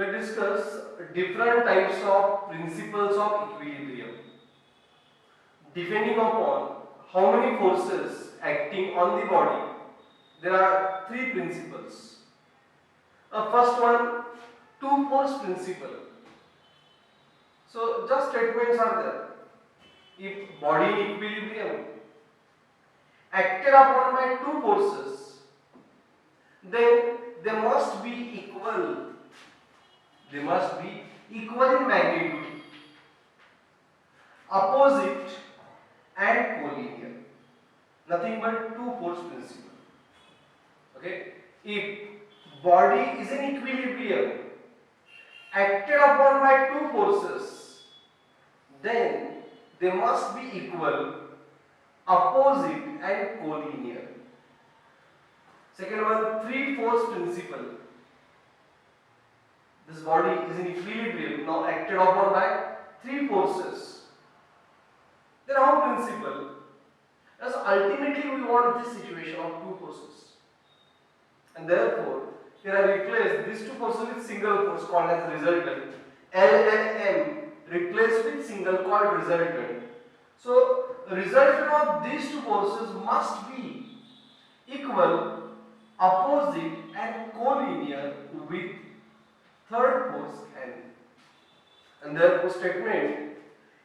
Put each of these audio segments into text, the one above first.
Let's discuss different types of principles of equilibrium. Depending upon how many forces acting on the body, there are three principles. First one, two force principle. So just statements are there. If body in equilibrium acted upon by two forces, then they must be equal. They must be equal in magnitude, opposite and collinear. Nothing but two force principle. Okay? If body is in equilibrium acted upon by two forces, then they must be equal, opposite and collinear. Second one, three force principle. This body is in equilibrium, now acted upon by three forces. Then how principle? As ultimately we want this situation of two forces. And therefore, here I replace these two forces with single force called as resultant. L and M replaced with single called resultant. So, resultant of these two forces must be equal, opposite and collinear with third force N. And therefore statement,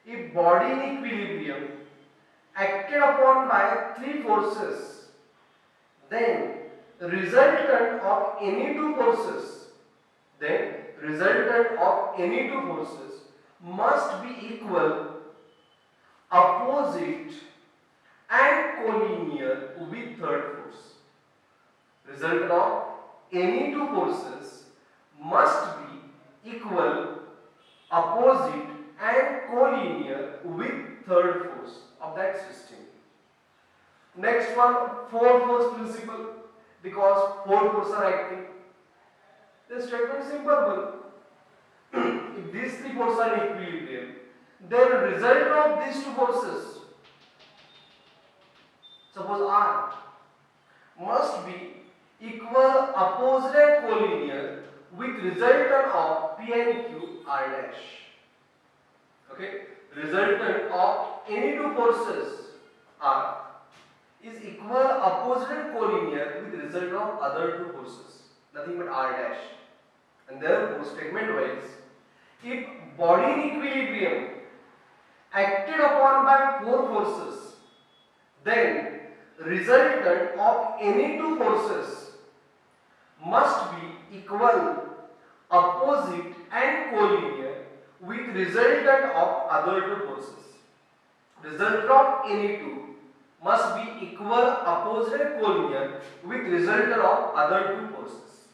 if body in equilibrium acted upon by three forces, then resultant of any two forces, must be equal, opposite and collinear with third force. Resultant of any two forces must be equal, opposite and collinear with third force of that system. Next one, four force principle, because four forces are acting. The statement is simple. If these three forces are in equilibrium, then result of these two forces, suppose R, must be equal, opposite and collinear with resultant of P and Q R dash. Okay, resultant of any two forces R is equal, opposite and collinear with result of other two forces, nothing but R dash. And therefore statement wise, if body in equilibrium acted upon by four forces, then resultant of any two forces must be equal, opposite and collinear with resultant of other two forces. Result of any two must be equal, opposite and collinear with resultant of other two forces.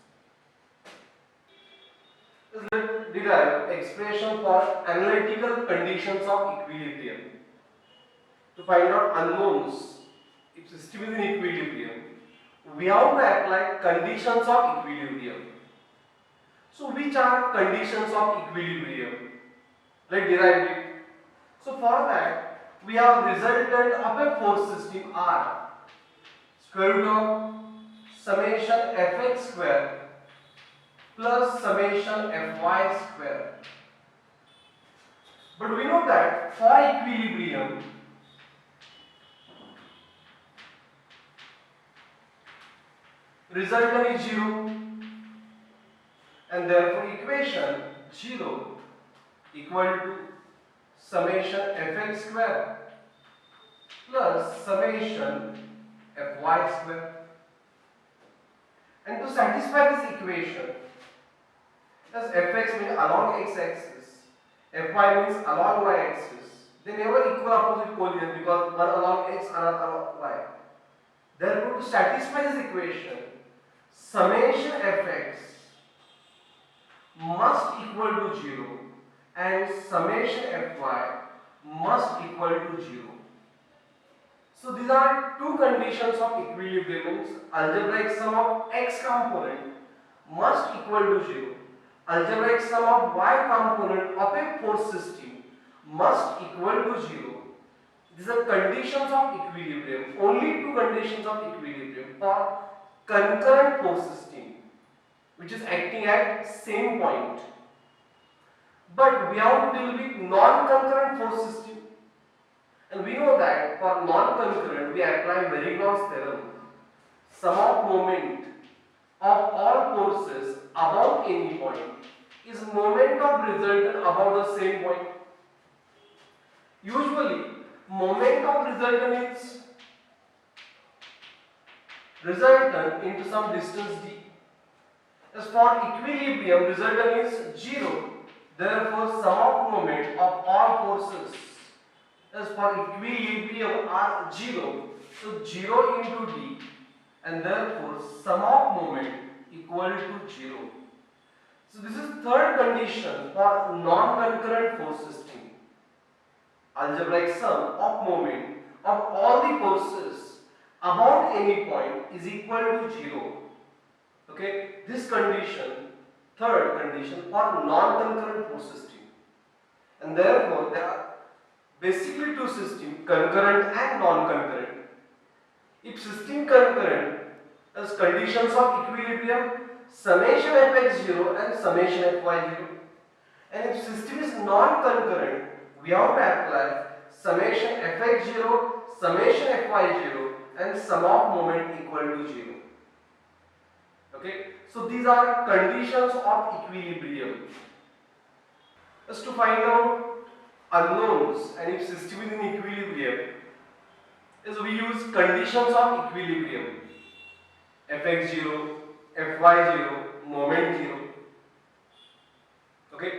Let's derive expression for analytical conditions of equilibrium. To find out unknowns, if system is in equilibrium, we have to apply conditions of equilibrium. So which are conditions of equilibrium? Let's derive it. So for that, we have resultant of a force system R, square root of summation fx square plus summation fy square. But we know that for equilibrium, resultant is 0, and therefore equation 0 equal to summation fx square plus summation fy square. And to satisfy this equation, as fx means along x-axis, fy means along y-axis, they never equal, opposite, collinear, because one along x, another along y. Therefore, to satisfy this equation, summation fx must equal to 0 and summation fy must equal to 0. So these are two conditions of equilibrium. Algebraic sum of x component must equal to 0. Algebraic sum of y component of a force system must equal to 0. These are conditions of equilibrium. Only two conditions of equilibrium for concurrent force system. which is acting at same point. But we have to deal with non-concurrent force system. And we know that for non-concurrent we apply Varigno's theorem. Sum of moment of all forces about any point is moment of resultant about the same point. Usually, moment of resultant is resultant into some distance d. As for equilibrium, resultant is 0. Therefore, sum of moment of all forces as for equilibrium are 0. So 0 into d, and therefore sum of moment equal to 0. So this is third condition for non-concurrent force system. Algebraic sum of moment of all the forces about any point is equal to 0. Okay, this condition, third condition for non-concurrent force system. And therefore there are basically two systems, concurrent and non-concurrent. If system concurrent, as conditions of equilibrium, summation fx0 and summation fy0. And if system is non-concurrent, we have to apply summation fx0, summation fy0 and sum of moment equal to 0. Okay, so these are conditions of equilibrium. Just to find out unknowns and if system is in equilibrium, is we use conditions of equilibrium, fx0, fy0, moment 0. Okay,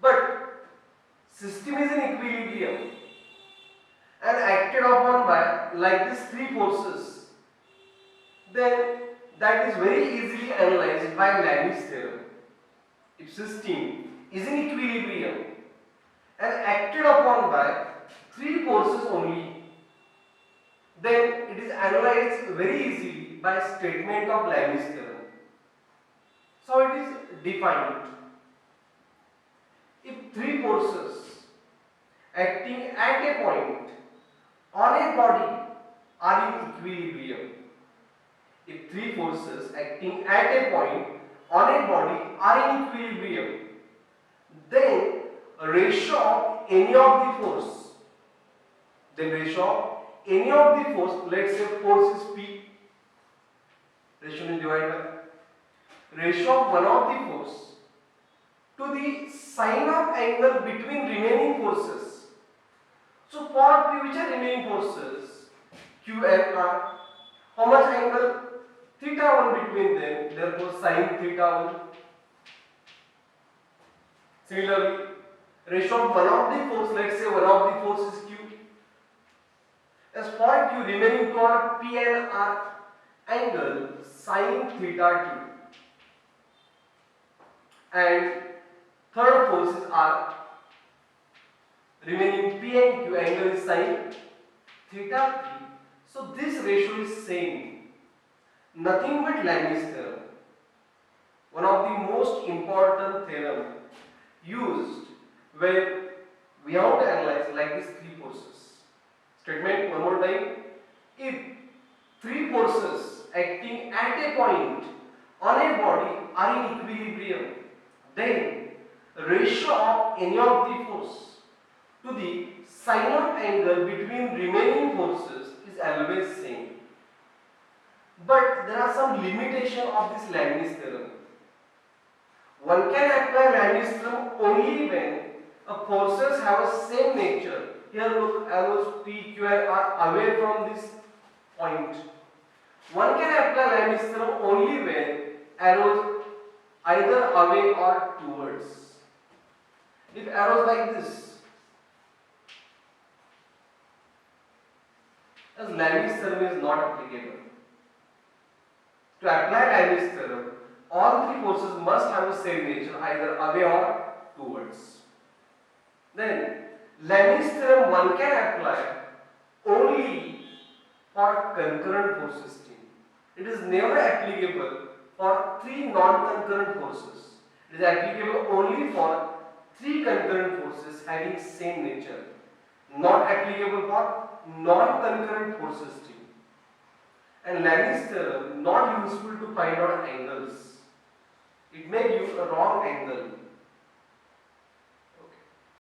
but system is in equilibrium and acted upon by like these three forces, then that is very easily analyzed by Lagrange's theorem. If system is in equilibrium and acted upon by three forces only, then it is analyzed very easily by statement of Lagrange's theorem. So it is defined. If three forces acting at a point on a body are in equilibrium, if three forces acting at a point on a body are in equilibrium, then a ratio of any of the force, let's say force is P, ratio is divided by ratio of one of the force to the sine of angle between remaining forces. So for P, which are remaining forces, Q and R, how much angle? Theta 1 between them, therefore sine theta 1. Similarly, ratio of one of the force, let's say one of the force is Q. As for Q, remaining to our P and R, angle sine theta 2. And third force is R. Remaining P and Q, angle is sine theta 3. So this ratio is same. Nothing but Lagrange's theorem. One of the most important theorem used when we have to analyze like these three forces. Statement one more time. If three forces acting at a point on a body are in equilibrium, then ratio of any of the force to the sine of angle between remaining forces is always same. But there are some limitation of this Lagrange's theorem. One can apply Lagrange's theorem only when forces have a same nature. Here look, arrows P, Q and R away from this point. One can apply Lagrange's theorem only when arrows either away or towards. If arrows like this, as Lagrange's theorem is not applicable. To apply Lagrange's theorem, all three forces must have the same nature, either away or towards. Then Lagrange's theorem one can apply only for concurrent force system. It is never applicable for three non-concurrent forces. It is applicable only for three concurrent forces having same nature. Not applicable for non-concurrent force system. And Lagrange's theorem not useful to find out angles. it may give a wrong angle.